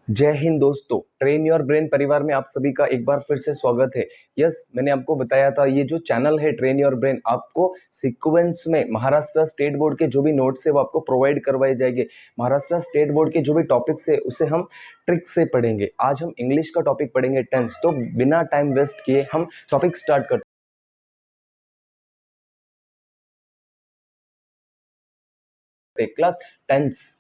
जय हिंद दोस्तों, train your brain परिवार में आप सभी का एक बार फिर से स्वागत है। मैंने आपको बताया था ये जो चैनल है ट्रेन योर ब्रेन आपको सीक्वेंस में महाराष्ट्र स्टेट बोर्ड के जो भी नोट्स है वो आपको प्रोवाइड करवाए जाएंगे। महाराष्ट्र स्टेट बोर्ड के जो भी टॉपिक्स है उसे हम ट्रिक से पढ़ेंगे। आज हम इंग्लिश का टॉपिक पढ़ेंगे टेंस। तो बिना टाइम वेस्ट किए हम टॉपिक स्टार्ट करते हैं। क्लास टेंस,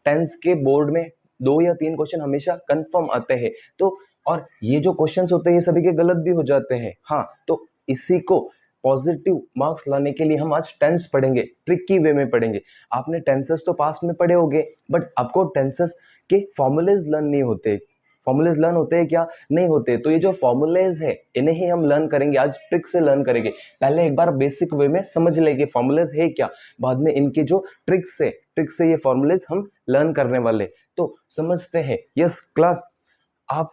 टेंस के बोर्ड में 2 या 3 क्वेश्चन हमेशा कंफर्म आते हैं। तो और ये जो क्वेश्चंस होते हैं ये सभी के गलत भी हो जाते हैं। हाँ, तो इसी को पॉजिटिव मार्क्स लाने के लिए हम आज टेंस पढ़ेंगे, ट्रिकी वे में पढ़ेंगे। आपने टेंसेस तो पास्ट में पढ़े होंगे, बट आपको टेंसेस के फॉर्मूलेज लर्न नहीं होते। फॉर्मूलेज लर्न होते हैं क्या? नहीं होते। तो ये जो फॉर्मूलेज है इन्हें ही हम लर्न करेंगे, आज ट्रिक से लर्न करेंगे। पहले एक बार बेसिक वे में समझ लेंगे फॉर्मूलेज है क्या, बाद में इनके जो ट्रिक्स से ये फॉर्मूलेज हम लर्न करने वाले। तो समझते हैं। क्लास, आप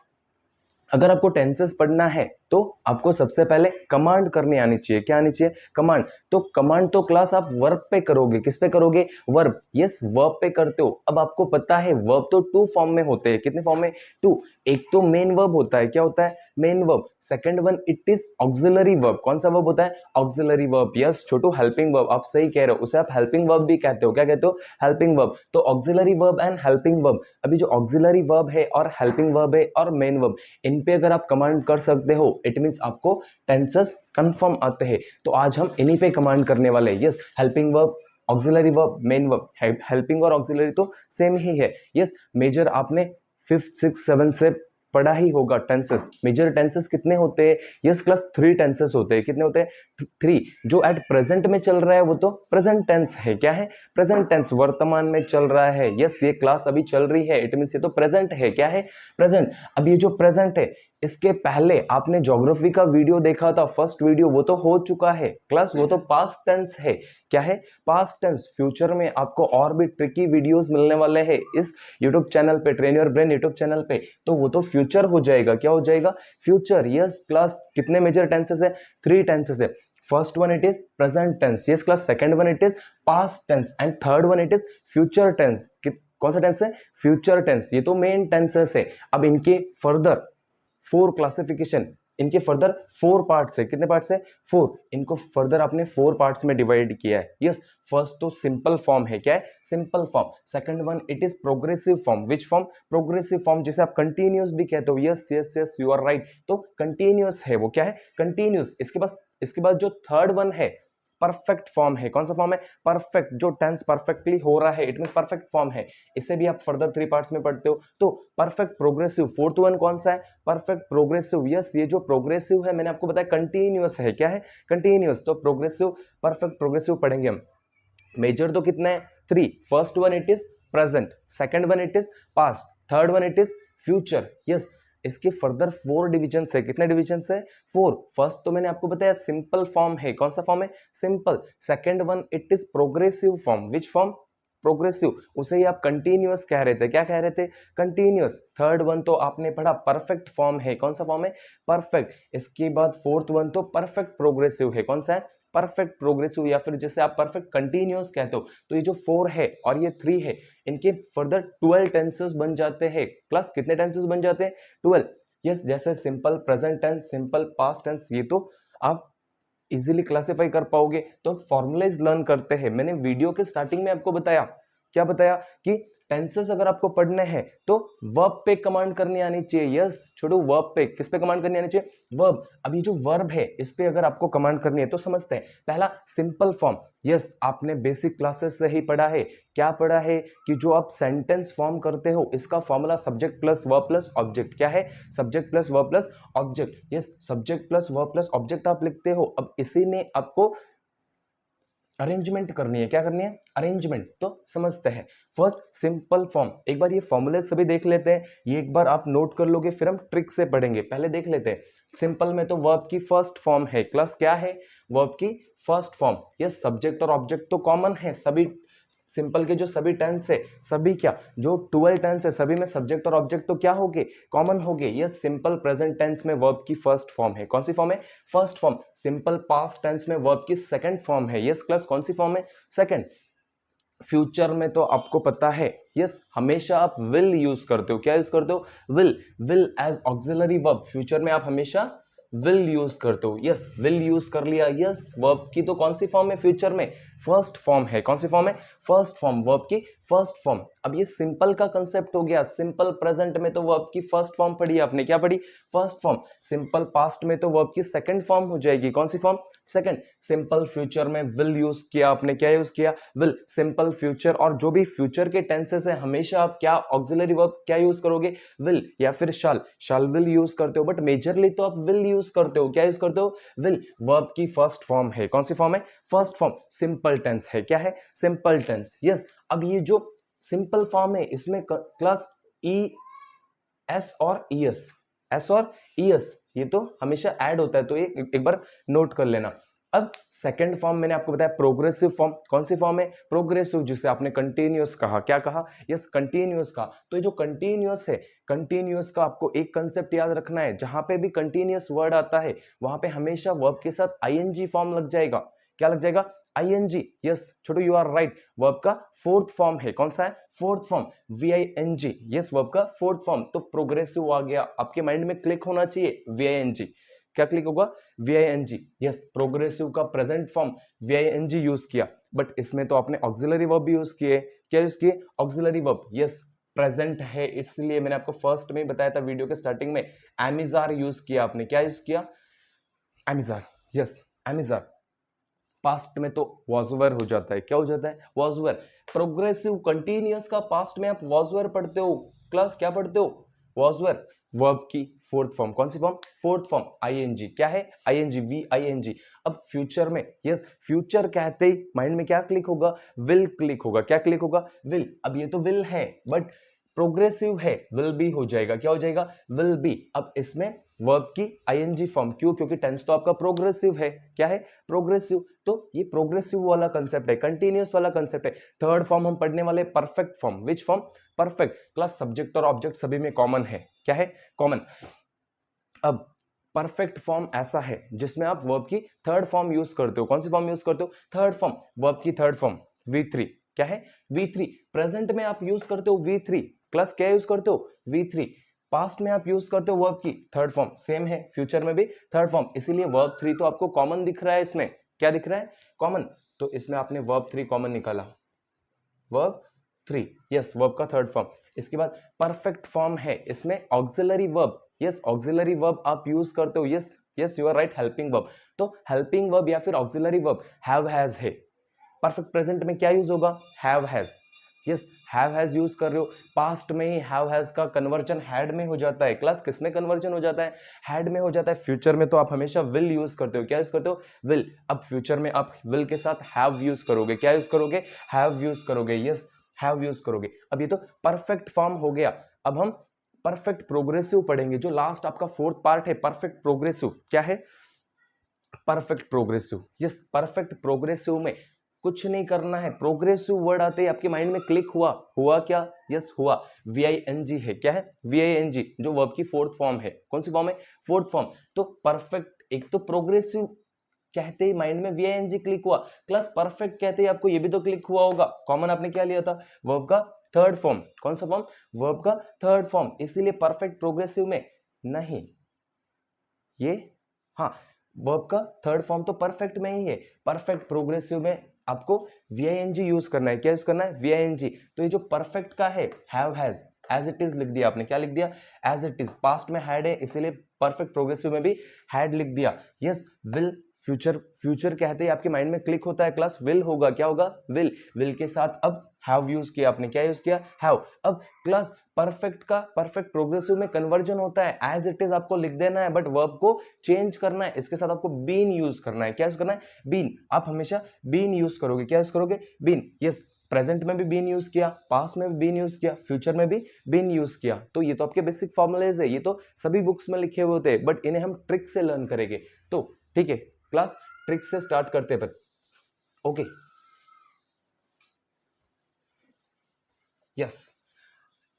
अगर आपको टेंसेस पढ़ना है तो आपको सबसे पहले कमांड करनी आनी चाहिए। क्या आनी चाहिए? कमांड। तो कमांड तो क्लास आप वर्ब पे करोगे। किस पे करोगे? वर्ब। वर्ब पे करते हो। अब आपको पता है वर्ब तो 2 फॉर्म में होते हैं। कितने फॉर्म में? 2। एक तो मेन वर्ब होता है। क्या होता है? Main verb. Second one it is auxiliary verb. कौन सा वर्ब होता है? Auxiliary verb. Chhotu, helping verb. आप सही कह रहे हो, उसे आप हेल्पिंग वर्ब भी कहते हो। क्या कहते हो? Helping verb. तो auxiliary verb and helping verb. अभी जो ऑक्सिलरी वर्ब है और हेल्पिंग वर्ब है और मेन वर्ब, इन पे अगर आप कमांड कर सकते हो इट मींस आपको टेंसेस कंफर्म आते हैं। तो आज हम इन्हीं पे कमांड करने वाले हैं। Helping verb, auxiliary verb, main verb. Helping और ऑक्सिलरी तो सेम ही है। मेजर आपने 5th 6th 7th से पढ़ा ही होगा। टेंसेस, मेजर टेंसेस कितने होते हैं? क्लास 3 टेंसेस होते हैं। कितने होते हैं? 3। जो एट प्रेजेंट में चल रहा है वो तो प्रेजेंट टेंस है। क्या है? Present tense. वर्तमान में चल रहा है। ये क्लास अभी चल रही है, इट मींस ये तो प्रेजेंट है। क्या है? प्रेजेंट। अब ये जो प्रेजेंट है, इसके पहले आपने ज्योग्राफी का वीडियो देखा था, फर्स्ट वीडियो, वो तो हो चुका है क्लास। वो तो पास्ट टेंस है। क्या है? Past tense. फ्यूचर में आपको और भी ट्रिकी वीडियोस मिलने वाले हैं इस यूट्यूब चैनल पे, train your brain YouTube channel पे। तो वो तो फ्यूचर हो जाएगा। क्या हो जाएगा? फ्यूचर। क्लास, कितने मेजर टेंसेस है? 3 टेंसेस है। First one it is present tense. Class, second one it is past tense and third one it is future tense. कौन सा टेंस है? Future tense. ये तो मेन टेंसेस है। अब इनके फर्दर 4 क्लासिफिकेशन, इनके फर्दर 4 पार्ट्स है। कितने पार्ट्स है? 4। इनको फर्दर आपने 4 पार्ट्स में डिवाइड किया है। फर्स्ट तो सिंपल फॉर्म है। क्या है? Simple form. Second one it is progressive form. Which form? Progressive form, जिसे आप कंटिन्यूस भी कहते हो। Yes you are right. तो कंटिन्यूस है वो। क्या है? कंटिन्यूस। इसके बाद जो थर्ड वन है परफेक्ट फॉर्म है। कौन सा फॉर्म है? परफेक्ट। जो टेंस परफेक्टली हो रहा है, इट मीन परफेक्ट फॉर्म है। इसे भी आप फर्दर 3 पार्ट्स में पढ़ते हो। तो परफेक्ट प्रोग्रेसिव। फोर्थ वन कौन सा है? Perfect progressive. ये जो प्रोग्रेसिव है मैंने आपको बताया कंटिन्यूअस है। क्या है? कंटिन्यूअस। तो प्रोग्रेसिव, परफेक्ट प्रोग्रेसिव पढ़ेंगे हम। मेजर तो कितना है? 3। First one it is present, second one it is past, third one it is future. इसके फर्दर 4 डिविजन है। कितने डिविजन है? 4। फर्स्ट तो मैंने आपको बताया सिंपल फॉर्म है। कौन सा फॉर्म है? Simple. Second one it is progressive form. Which form? Progressive. उसे ही आप कंटिन्यूअस कह रहे थे। क्या कह रहे थे? कंटिन्यूअस। थर्ड वन तो आपने पढ़ा परफेक्ट फॉर्म है। कौन सा फॉर्म है? परफेक्ट। इसके बाद फोर्थ वन तो परफेक्ट प्रोग्रेसिव है। कौन सा है? परफेक्ट प्रोग्रेसिव, या फिर जैसे आप परफेक्ट कंटिन्यूअस कहते हो। तो ये जो 4 है और ये 3 है, इनके फर्दर 12 टेंसेस बन जाते हैं। प्लस कितने टेंसेस बन जाते हैं? 12। जैसे simple present tense, simple past tense, ये तो आप इजीली क्लासिफाई कर पाओगे। तो फॉर्मुलाइज लर्न करते हैं। मैंने वीडियो के स्टार्टिंग में आपको बताया, क्या बताया? कि टेंसेस अगर आपको पढ़ने हैं तो वर्ब पे कमांड करनी आनी चाहिए। छोड़ो, वर्ब पे। किस पे कमांड करनी आनी चाहिए? वर्ब। अब ये जो वर्ब है इस पे अगर आपको कमांड करनी है तो समझते हैं। पहला सिंपल फॉर्म। आपने बेसिक क्लासेस से ही पढ़ा है। क्या पढ़ा है? कि जो आप सेंटेंस फॉर्म करते हो इसका formula subject plus verb plus object. क्या है? Subject plus verb plus object. Subject plus verb plus object आप लिखते हो। अब इसी में आपको अरेंजमेंट करनी है। क्या करनी है? अरेंजमेंट। तो समझते हैं। First simple form. एक बार ये फॉर्मूले सभी देख लेते हैं। ये एक बार आप नोट कर लोगे, फिर हम ट्रिक से पढ़ेंगे। पहले देख लेते हैं। सिंपल में तो वर्ब की फर्स्ट फॉर्म है। क्लास, क्या है? वर्ब की फर्स्ट फॉर्म। ये सब्जेक्ट और ऑब्जेक्ट तो कॉमन है। सभी सिंपल के जो सभी टेंस है, सभी क्या, जो 12 टेंस है, सभी में सब्जेक्ट और ऑब्जेक्ट तो क्या हो गए? कॉमन हो गए। ये सिंपल प्रेजेंट टेंस में वर्ब की फर्स्ट फॉर्म है। कौन सी फॉर्म है? First form. Simple past tense में वर्ब की सेकंड फॉर्म है। क्लास, कौन सी फॉर्म है? सेकंड। फ्यूचर में तो आपको पता है, यस, हमेशा आप विल यूज करते हो। क्या यूज करते हो? Will. Will as auxiliary verb, future में आप हमेशा विल यूज करते हो। यस, विल यूज कर लिया। यस, वर्ब की तो कौन सी फॉर्म है फ्यूचर में? फर्स्ट फॉर्म है। कौन सी फॉर्म है? फर्स्ट फॉर्म, वर्ब की फर्स्ट फॉर्म। अब ये सिंपल का कंसेप्ट हो गया। सिंपल प्रेजेंट में तो वर्ब की फर्स्ट फॉर्म पढ़ी आपने, क्या पढ़ी? First form. सिंपल पास्ट में तो वर्ब की सेकंड फॉर्म हो जाएगी। कौन सी फॉर्म? सेकंड। सिंपल फ्यूचर में विल यूज किया आपने, क्या यूज किया? विल। सिंपल फ्यूचर और जो भी फ्यूचर के टेंसेस है हमेशा आप क्या ऑक्सिलरी वर्ब क्या यूज करोगे? विल या फिर शाल। शाल विल यूज करते हो, बट मेजरली तो आप विल यूज करते हो। क्या यूज करते हो? विल। वर्ब की फर्स्ट फॉर्म है। कौन सी फॉर्म है? First form. सिंपल टेंस है। क्या है? Simple tense. यस, अब ये जो सिंपल फॉर्म है इसमें क्लास ई एस और ईएस, एस और ईएस ये तो हमेशा ऐड होता है, तो ये एक बार नोट कर लेना। अब सेकंड फॉर्म मैंने आपको बताया प्रोग्रेसिव फॉर्म। कौन सी फॉर्म है? प्रोग्रेसिव, जिसे आपने कंटिन्यूअस कहा। क्या कहा? यस, कंटिन्यूअस कहा। तो ये जो कंटिन्यूअस है, कंटिन्यूअस का आपको एक कंसेप्ट याद रखना है, जहां पे भी कंटिन्यूअस वर्ड आता है वहां पे हमेशा वर्ब के साथ आईएनजी फॉर्म लग जाएगा। क्या लग जाएगा? ING. Yes Chhotu, you are right. Verb का फोर्थ फॉर्म है। कौन सा है? Fourth form, VING। Yes, verb का फोर्थ फॉर्म। तो प्रोग्रेसिव आ गया, आपके माइंड में क्लिक होना चाहिए VING। क्या क्लिक होगा? VING। यस, प्रोग्रेसिव का प्रेजेंट फॉर्म VING यूज किया, बट इसमें तो आपने ऑक्सिलरी वर्ब भी यूज किए। क्या यूज किए? Auxiliary verb. यस, प्रेजेंट है इसलिए मैंने आपको फर्स्ट में बताया था वीडियो के स्टार्टिंग में, एमिजार यूज किया आपने। क्या यूज किया? एमिजार। यस, एमिजार। पास्ट में तो वॉजवर हो जाता है। क्या हो जाता है? वॉजवर। प्रोग्रेसिव कंटिन्यूअस का पास्ट में आप वॉजवर पढ़ते हो। क्लास क्या पढ़ते हो? वॉजवर। वर्ब की फोर्थ फॉर्म। कौन सी फॉर्म? Fourth form, ING. क्या है? ING, VING। अब फ्यूचर में, यस, फ्यूचर कहते ही माइंड में क्या क्लिक होगा? विल क्लिक होगा। क्या क्लिक होगा? विल। अब ये तो विल है बट प्रोग्रेसिव है, विल बी हो जाएगा। क्या हो जाएगा? Will be. अब इसमें वर्ब की आईएनजी फॉर्म, क्यों? क्योंकि टेंस तो आपका प्रोग्रेसिव है। क्या है? प्रोग्रेसिव। तो ये प्रोग्रेसिव वाला कंसेप्ट है, कंटिन्यूअस वाला कंसेप्ट है। थर्ड फॉर्म हम पढ़ने वाले perfect form. Which form? Perfect. Class subject और ऑब्जेक्ट सभी में कॉमन है। क्या है? कॉमन। अब परफेक्ट फॉर्म ऐसा है जिसमें आप वर्ब की थर्ड फॉर्म यूज करते हो। कौन सी फॉर्म यूज करते हो? थर्ड फॉर्म, वर्ब की थर्ड फॉर्म, V3। क्या है? V3। प्रेजेंट में आप यूज करते हो V3। क्लास क्या यूज करते हो? V3। पास्ट में आप यूज करते हो वर्ब की थर्ड फॉर्म, सेम है। फ्यूचर में भी थर्ड फॉर्म, इसीलिए वर्ब 3 तो आपको कॉमन दिख रहा है इसमें। क्या दिख रहा है? कॉमन। तो इसमें आपने वर्ब 3 कॉमन निकाला। वर्ब 3, यस, वर्ब का थर्ड फॉर्म। इसके बाद परफेक्ट फॉर्म है, इसमें auxiliary verb. Yes, auxiliary verb आप यूज करते हो। Yes yes, you are right, helping verb. तो हेल्पिंग वर्ब या फिर ऑक्सिलरी वर्ब हैव हैज है। परफेक्ट प्रेजेंट में क्या यूज होगा? Have has. Yes, have has use कर रहे हो। पास्ट में ही हैव हैज का कन्वर्जन हैड में हो जाता है। क्लास किस में कन्वर्जन हो जाता है? हैड में हो जाता है। फ्यूचर में तो आप हमेशा विल यूज करते हो। क्या यूज करते हो? विल। अब फ्यूचर में आप विल के साथ हैव यूज करोगे। क्या यूज करोगे? हैव यूज करोगे। यस, हैव यूज करोगे। अब ये तो परफेक्ट फॉर्म हो गया। अब हम परफेक्ट प्रोग्रेसिव पढ़ेंगे, जो लास्ट आपका फोर्थ पार्ट है। परफेक्ट प्रोग्रेसिव क्या है? Perfect progressive. Yes, perfect progressive में कुछ नहीं करना है। प्रोग्रेसिव वर्ड आते ही आपके माइंड में क्लिक हुआ। हुआ क्या? यस, हुआ। VING है। क्या है? VING, जो वर्ब की फोर्थ फॉर्म है। कौन सी फॉर्म है? Fourth form. तो परफेक्ट, एक तो प्रोग्रेसिव कहते ही माइंड में VING क्लिक हुआ। प्लस परफेक्ट कहते ही आपको ये भी तो क्लिक हुआ होगा। कॉमन आपने क्या लिया था? वर्ब का थर्ड फॉर्म। कौन सा फॉर्म? वर्ब का थर्ड फॉर्म। इसीलिए परफेक्ट प्रोग्रेसिव में नहीं, ये, हाँ, वर्ब का थर्ड फॉर्म तो परफेक्ट में ही है। परफेक्ट प्रोग्रेसिव में आपको VING यूज करना है। क्या यूज करना है? VING। तो ये जो परफेक्ट का है, have has, as it is लिख दिया आपने। क्या लिख दिया? As it is. पास्ट में हैड है इसीलिए परफेक्ट प्रोग्रेसिव में भी हैड लिख दिया। Yes, will. फ्यूचर, फ्यूचर कहते ही आपके माइंड में क्लिक होता है क्लास, विल होगा। क्या होगा? विल। विल के साथ अब हैव यूज किया आपने। क्या यूज किया? हैव। अब क्लास परफेक्ट का परफेक्ट प्रोग्रेसिव में कन्वर्जन होता है। एज इट इज आपको लिख देना है, बट वर्ब को चेंज करना है। इसके साथ आपको बीन यूज करना है। क्या यूज करना है? बीन। आप हमेशा बीन यूज करोगे। क्या यूज करोगे? बीन। यस, प्रेजेंट में भी बीन यूज किया, पास्ट में भी बीन यूज किया, फ्यूचर में भी बीन यूज किया। तो ये तो आपके बेसिक फॉर्मुलेज है, ये तो सभी बुक्स में लिखे हुए होते हैं, बट इन्हें हम ट्रिक से लर्न करेंगे। तो ठीक है क्लास, ट्रिक से स्टार्ट करते हैं। ओके, यस,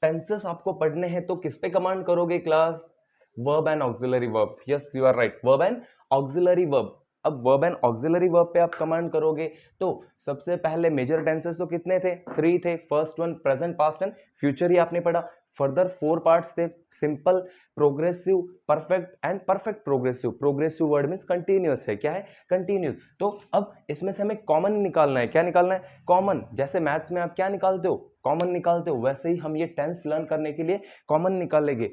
टेंसेस आपको पढ़ने हैं तो किस पे कमांड करोगे class? Verb and auxiliary verb. Yes, you are right, verb and auxiliary verb. अब वर्ब एंड ऑक्सिलरी वर्ब पे आप कमांड करोगे तो सबसे पहले मेजर टेंसेस तो कितने थे, 3 थे। First one present, past and future ही आपने पढ़ा। फर्दर 4 पार्ट्स थे, simple, progressive, perfect and perfect progressive. Progressive word means continuous है, क्या है, कंटिन्यूअस। तो अब इसमें से हमें कॉमन निकालना है। क्या निकालना है, कॉमन। जैसे मैथ्स में आप क्या निकालते हो, कॉमन निकालते हो, वैसे ही हम ये टेंस लर्न करने के लिए कॉमन निकालेंगे।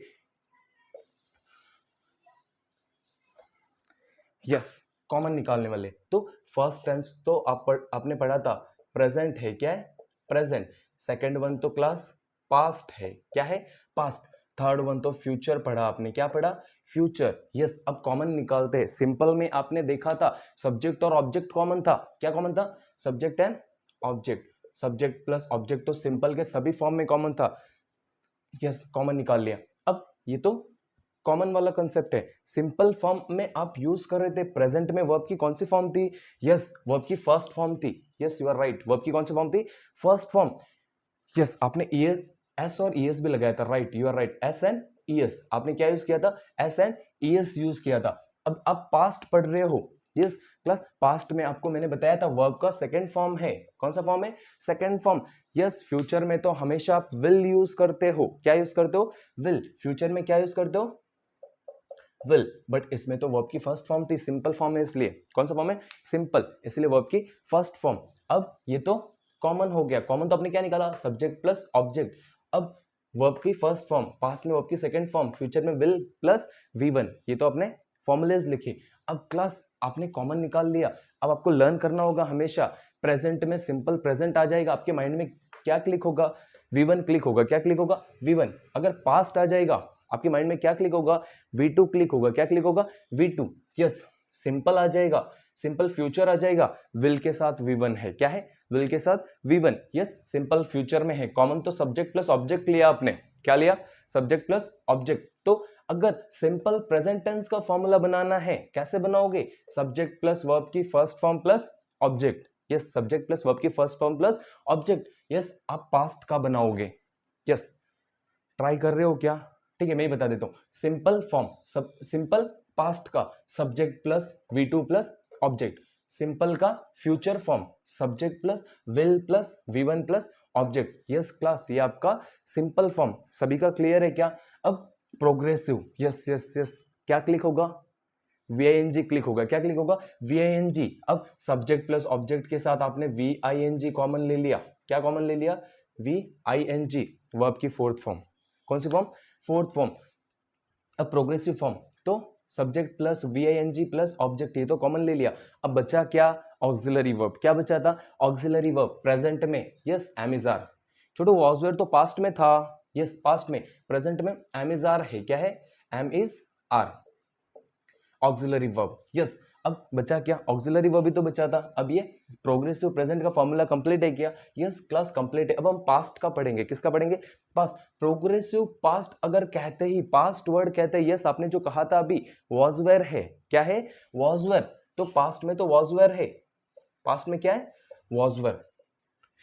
यस, कॉमन निकालने वाले। तो फर्स्ट टेंस तो आपने पढ़ा था, प्रेजेंट है, क्या है, प्रेजेंट। सेकंड वन तो क्लास पास्ट है, क्या है, पास्ट। थर्ड वन तो फ्यूचर पढ़ा आपने, क्या पढ़ा, फ्यूचर। यस, अब कॉमन निकालते हैं। सिंपल में आपने देखा था सब्जेक्ट और ऑब्जेक्ट कॉमन था। क्या कॉमन था, subject and object. Subject plus object तो सिंपल के सभी फॉर्म में कॉमन था। यस, कॉमन निकाल लिया। अब ये तो कॉमन वाला कंसेप्ट है। सिंपल फॉर्म में आप यूज कर रहे थे, प्रेजेंट में वर्ब की कौन सी फॉर्म थी, यस, वर्ब की फर्स्ट फॉर्म थी। Yes, you are right, verb की कौन सी फॉर्म थी, फर्स्ट फॉर्म। यस, आपने ईयर, एस और ईएस भी लगाया था, right, you are right, S and ES. आपने क्या यूज किया था, एस एंड ईएस यूज किया था। अब आप पास्ट पढ़ रहे हो। यस क्लास, पास्ट में आपको मैंने बताया था वर्ब का सेकंड फॉर्म है। कौन सा फॉर्म है, सेकंड फॉर्म। यस, फ्यूचर में तो हमेशा आप विल यूज करते हो। क्या यूज करते हो, विल। फ्यूचर में क्या यूज करते हो, विल। बट इसमें तो वर्ब की फर्स्ट फॉर्म थी, सिंपल फॉर्म है, इसलिए कौन सा फॉर्म है, सिंपल, इसलिए वर्ब की फर्स्ट फॉर्म। अब ये तो कॉमन हो गया। कॉमन तो आपने क्या निकाला, सब्जेक्ट प्लस ऑब्जेक्ट। अब वर्ब की फर्स्ट फॉर्म, पास्ट में वर्ब की सेकंड फॉर्म, फ्यूचर में विल प्लस V1। ये तो आपने फॉर्मुलेज लिखे। अब क्लास आपने कॉमन निकाल लिया। अब आपको लर्न करना होगा हमेशा, प्रेजेंट में सिंपल प्रेजेंट आ जाएगा, आपके माइंड में क्या क्लिक होगा, V1 क्लिक होगा। क्या क्लिक होगा, V1। अगर पास्ट आ जाएगा, आपके माइंड में क्या क्लिक होगा, V2 क्लिक होगा। क्या क्लिक होगा, V2। यस, सिंपल आ जाएगा, सिंपल फ्यूचर आ जाएगा, विल के साथ V1 है। क्या है, विल के साथ V1। यस, सिंपल फ्यूचर में है। कॉमन तो सब्जेक्ट प्लस ऑब्जेक्ट लिया आपने। क्या लिया, सब्जेक्ट प्लस ऑब्जेक्ट। तो अगर सिंपल प्रेजेंट टेंस का फॉर्मूला बनाना है, कैसे बनाओगे, सब्जेक्ट प्लस वर्ब की first form plus object. Yes, subject plus verb की first form plus object. Yes, आप पास्ट का बनाओगे। यस, ट्राई कर रहे हो क्या, ठीक है, मैं ही बता देता हूं। सिंपल फॉर्म, सिंपल पास्ट का subject plus V2 plus object. Simple का future form, subject plus will plus V1 plus object. Yes class, ये आपका सिंपल फॉर्म। सभी का क्लियर है क्या। अब प्रोग्रेसिव, यस यस यस, क्या क्लिक होगा, VING क्लिक होगा। क्या क्लिक होगा, VING। अब सब्जेक्ट प्लस ऑब्जेक्ट के साथ आपने VING कॉमन ले लिया। क्या कॉमन ले लिया, VING, वर्ब की फोर्थ फॉर्म। कौन सी फॉर्म, फोर्थ फॉर्म। अब प्रोग्रेसिव फॉर्म तो subject plus VING plus object, ये तो कॉमन ले लिया। अब बचा क्या, ऑक्सिलरी वर्ब। क्या बचा था, ऑक्सिलरी वर्ब प्रेजेंट में। Yes, am is are. Chhotu was were तो पास्ट में था। यस, पास्ट में। प्रेजेंट में एम इज आर है। क्या है, am is are, auxiliary verb. Yes, अब बचा क्या, ऑक्सिलरी वर्ब ही तो बचा था। अब ये प्रोग्रेसिव प्रेजेंट का फॉर्मूला कंप्लीट है क्या, यस क्लास कंप्लीट है। अब हम पास्ट का पढ़ेंगे। किसका पढ़ेंगे, पास्ट। प्रोग्रेसिव पास्ट अगर कहते ही, पास्ट वर्ड कहते हैं, यस आपने जो कहा था अभी, वॉज वेयर है। क्या है, वॉज वेयर। तो पास्ट में तो वॉज वेयर है, पास्ट में क्या है, वॉज वेयर।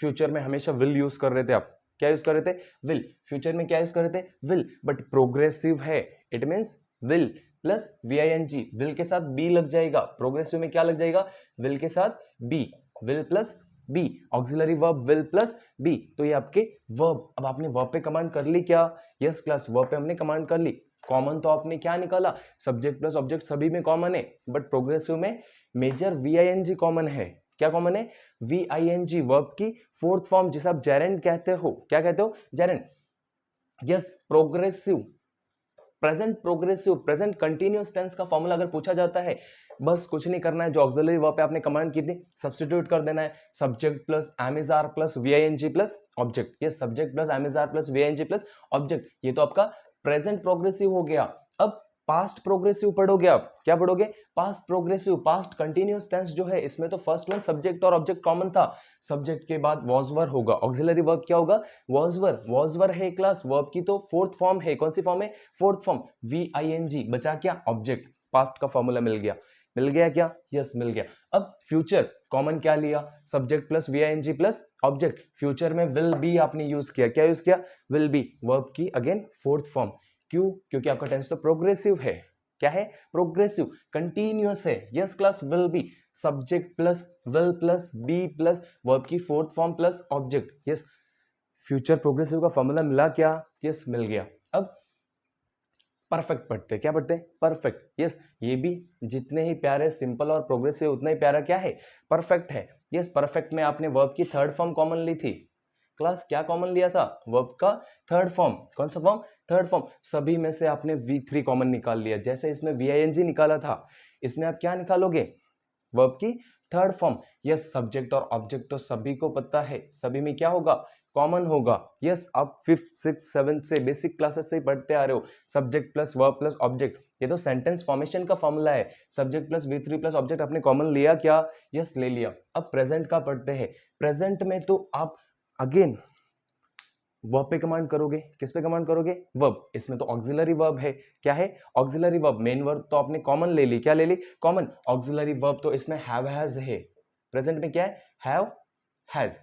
फ्यूचर में हमेशा विल यूज कर रहे थे आप। क्या यूज कर रहे थे, विल। फ्यूचर में क्या यूज कर रहे थे, विल। बट प्रोग्रेसिव है, it means will plus VING। Will के साथ बी लग जाएगा। प्रोग्रेसिव में क्या लग जाएगा, विल के साथ be, will plus be, auxiliary verb will plus be. तो ये आपके वर्ब। अब आपने वर्ब पे कमांड कर ली क्या, यस क्लास, वर्ब पे हमने कमांड कर ली। कॉमन तो आपने क्या निकाला, सब्जेक्ट प्लस ऑब्जेक्ट सभी में कॉमन है, बट प्रोग्रेसिव में मेजर VING कॉमन है। क्या कॉमन है, VING, वर्ब की फोर्थ फॉर्म, जिसे आप जेरेंड कहते हो। क्या कहते हो, gerund. Yes, progressive, present progressive, present continuous tense का फॉर्मूला अगर पूछा जाता है, बस कुछ नहीं करना है, जो ऑक्सिलरी वर्ब पे आपने कमांड की थी सब्स्टिट्यूट कर देना है। Subject plus am is are plus VING plus object. ये subject plus am is are plus VING plus object, ये तो आपका प्रेजेंट प्रोग्रेसिव हो गया। अब पास्ट प्रोग्रेसिव पढ़ोगे आप। क्या पढ़ोगे, past progressive, past continuous tense जो है, इसमें तो फर्स्ट वन सब्जेक्ट और ऑब्जेक्ट कॉमन था। सब्जेक्ट के बाद वॉज वर होगा, ऑक्सिलरी वर्ब क्या होगा, वॉज वर। वॉज वर है क्लास, वर्ब की तो फोर्थ फॉर्म है। कौन सी फॉर्म है, फोर्थ फॉर्म, VING। बचा क्या, ऑब्जेक्ट। पास्ट का फॉर्मूला मिल गया, मिल गया क्या, यस मिल गया। अब फ्यूचर कॉमन क्या लिया, subject plus VING plus object. Future में विल बी आपने यूज किया। क्या यूज किया, विल बी, वर्ब की अगेन फोर्थ फॉर्म। क्यों, क्योंकि आपका टेंस तो प्रोग्रेसिव है। क्या है, प्रोग्रेसिव, कंटिन्यूअस है। Yes class, will be, subject plus will plus be plus verb की fourth form plus object. Yes, future progressive का फॉर्मूला मिला क्या? यस, मिल गया। अब परफेक्ट पढ़ते, क्या पढ़ते हैं? परफेक्ट। यस, ये भी जितने ही प्यारे सिंपल और प्रोग्रेसिव उतना ही प्यारा क्या है? परफेक्ट है। यस, परफेक्ट में आपने वर्ब की थर्ड फॉर्म कॉमन ली थी। क्लास क्या कॉमन लिया था? वर्ब का थर्ड फॉर्म। कौन सा फॉर्म? Third form. सभी में से आपने V3 कॉमन निकाल लिया। जैसे इसमें VING निकाला था, इसमें आप क्या निकालोगे? वर्ब की थर्ड फॉर्म। यस, सब्जेक्ट और ऑब्जेक्ट तो सभी को पता है, सभी में क्या होगा? कॉमन होगा। यस, आप 5th 6th 7th से बेसिक क्लासेस से ही पढ़ते आ रहे हो, subject plus verb plus object. ये तो सेंटेंस फॉर्मेशन का फॉर्मूला है। Subject plus V3 plus object आपने कॉमन लिया क्या? यस, ले लिया। अब प्रेजेंट का पढ़ते हैं। प्रेजेंट में तो आप अगेन वर्ब पे कमांड करोगे। किस पे कमांड करोगे? वर्ब। इसमें तो ऑक्सिलरी वर्ब है। क्या है? Auxiliary verb. मेन वर्ब तो आपने कॉमन ले ली। क्या ले ली? कॉमन। ऑक्सिलरी वर्ब तो इसमें हैव हैज है। प्रेजेंट में क्या है? Have has.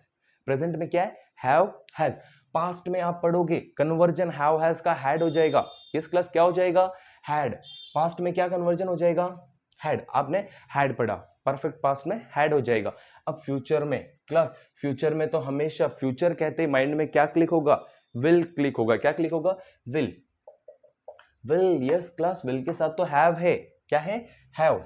प्रेजेंट में क्या है? Have has. पास्ट में आप पढ़ोगे, कन्वर्जन हैव हैज का हैड हो जाएगा। इस क्लास क्या हो जाएगा? हैड। पास्ट में क्या कन्वर्जन हो जाएगा? हैड। आपने हैड पढ़ा, परफेक्ट पास्ट में हैड हो जाएगा। अब फ्यूचर में क्लास, फ्यूचर में तो हमेशा फ्यूचर कहते ही माइंड में क्या क्लिक होगा? विल क्लिक होगा। क्या क्लिक होगा? Will. Will. Yes class, will के साथ तो हैव है। क्या है? हैव।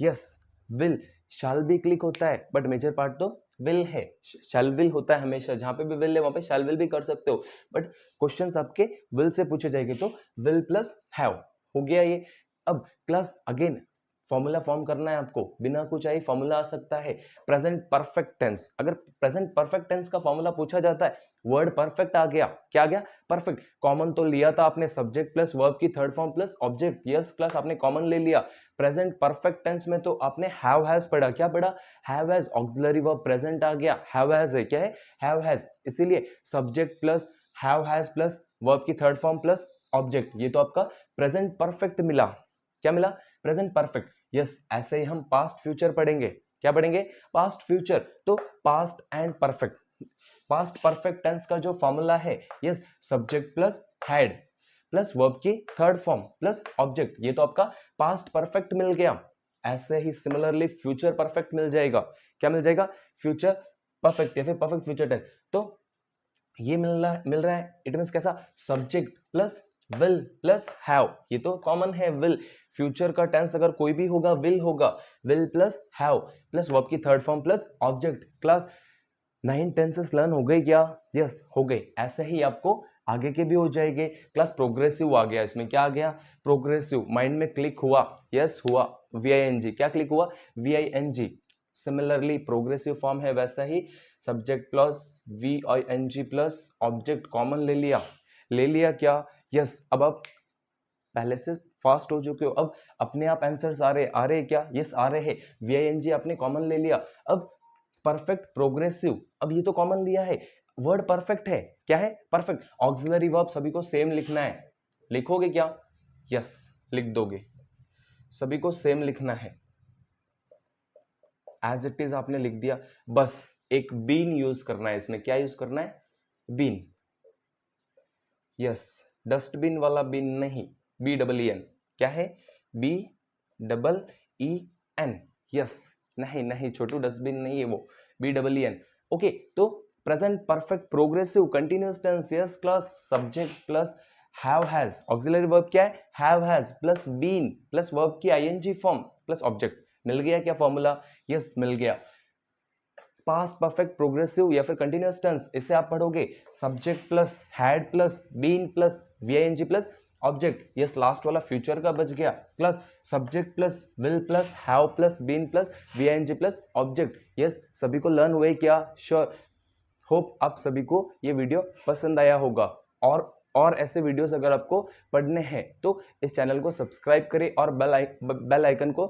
Yes, will. शैल भी क्लिक होता है, बट मेजर पार्ट तो विल है। शैल विल होता है हमेशा, जहां पे भी विल है वहां पे शैल विल भी कर सकते हो, बट क्वेश्चंस आपके विल से पूछे जाएंगे तो विल प्लस हैव हो गया ये। अब क्लास अगेन फॉर्मूला फॉर्म करना है आपको, बिना कुछ आई फॉर्मूला आ सकता है। प्रेजेंट परफेक्ट टेंस, अगर प्रेजेंट परफेक्ट टेंस का फॉर्मूला पूछा जाता है, वर्ड परफेक्ट आ गया। क्या आ गया? परफेक्ट। कॉमन तो लिया था आपने, सब्जेक्ट प्लस वर्ब की third form plus object. Yes class, आपने कॉमन ले लिया। प्रेजेंट परफेक्ट टेंस में तो आपने हैव हैज पढ़ा। क्या पढ़ा? Have has. Auxiliary verb present आ गया, हैव हैज है। क्या है? Have has. इसीलिए subject plus have has plus verb की थर्ड फॉर्म प्लस ऑब्जेक्ट, ये तो आपका प्रेजेंट परफेक्ट मिला। क्या मिला? Present perfect. यस, ऐसे ही हम पास्ट फ्यूचर पढ़ेंगे। क्या पढ़ेंगे? Past future. तो past and perfect, past perfect tense का जो फॉर्मूला है, yes, subject plus had plus verb की थर्ड फॉर्म प्लस ऑब्जेक्ट, ये तो आपका पास्ट परफेक्ट मिल गया। ऐसे ही सिमिलरली फ्यूचर परफेक्ट मिल जाएगा। क्या मिल जाएगा? फ्यूचर परफेक्ट या फिर परफेक्ट फ्यूचर टेंस। तो ये मिल रहा है। इट मींस कैसा? Subject plus will plus have, ये तो कॉमन है विल। फ्यूचर का टेंस अगर कोई भी होगा विल होगा। Will plus have plus verb की third form plus object. Class 9 tenses learn हो गए क्या? यस, हो गए। ऐसे ही आपको आगे के भी हो जाएंगे। क्लास प्रोग्रेसिव आ गया, इसमें क्या आ गया? प्रोग्रेसिव। माइंड में क्लिक हुआ? यस हुआ। VING। क्या क्लिक हुआ? VING। सिमिलरली प्रोग्रेसिव फॉर्म है वैसा ही, subject plus VING plus object common ले लिया। ले लिया क्या? यस। अब आप पहले से फास्ट हो चुके हो, अब अपने आप आंसर्स आ रहे क्या? यस आ रहे हैं। VING आपने कॉमन ले लिया। अब परफेक्ट प्रोग्रेसिव, अब ये तो कॉमन लिया है, वर्ड परफेक्ट है। क्या है? परफेक्ट। ऑक्सिलरी वर्ब सभी को सेम लिखना है। लिखोगे क्या? यस, लिख दोगे। सभी को सेम लिखना है, एज इट इज आपने लिख दिया। बस एक बीन यूज करना है इसमें। क्या यूज करना है? बीन। यस, डस्टबिन वाला बीन नहीं, BEEN। क्या है? BEEN। यस, नहीं छोटू, डस्टबिन नहीं है वो, BEEN। ओके, तो present perfect progressive continuous tense. Yes class, subject plus have has, auxiliary verb क्या है? Have has plus been plus verb की ING फॉर्म प्लस ऑब्जेक्ट। मिल गया क्या फॉर्मूला? यस, मिल गया। पास्ट परफेक्ट प्रोग्रेसिव या फिर कंटिन्यूअस टेंस, इसे आप पढ़ोगे subject plus had plus been plus VING plus object. Yes, last वाला फ्यूचर का बच गया। Plus subject plus will plus have plus been plus VING plus object. Yes, सभी को लर्न हुए क्या? श्योर। होप आप सभी को ये वीडियो पसंद आया होगा। और ऐसे वीडियोस अगर आपको पढ़ने हैं तो इस चैनल को सब्सक्राइब करें और बेल आइकन को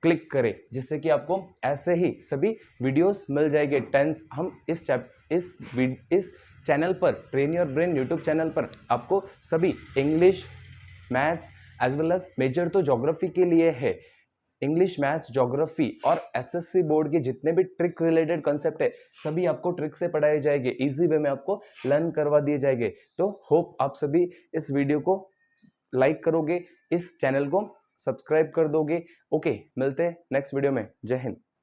क्लिक करें, जिससे कि आपको ऐसे ही सभी वीडियोस मिल जाएंगे। टेंस हम इस चैनल पर, train your brain YouTube channel पर आपको सभी English, maths as well as major तो ज्योग्राफी के लिए है, इंग्लिश, मैथ्स, ज्योग्राफी और SSC बोर्ड के जितने भी ट्रिक रिलेटेड कंसेप्ट है सभी आपको ट्रिक से पढ़ाए जाएंगे, इजी वे में आपको लर्न करवा दिए जाएंगे। तो होप आप सभी इस वीडियो को लाइक करोगे, इस चैनल को सब्सक्राइब कर दोगे। ओके, मिलते हैं नेक्स्ट वीडियो में। जय हिंद।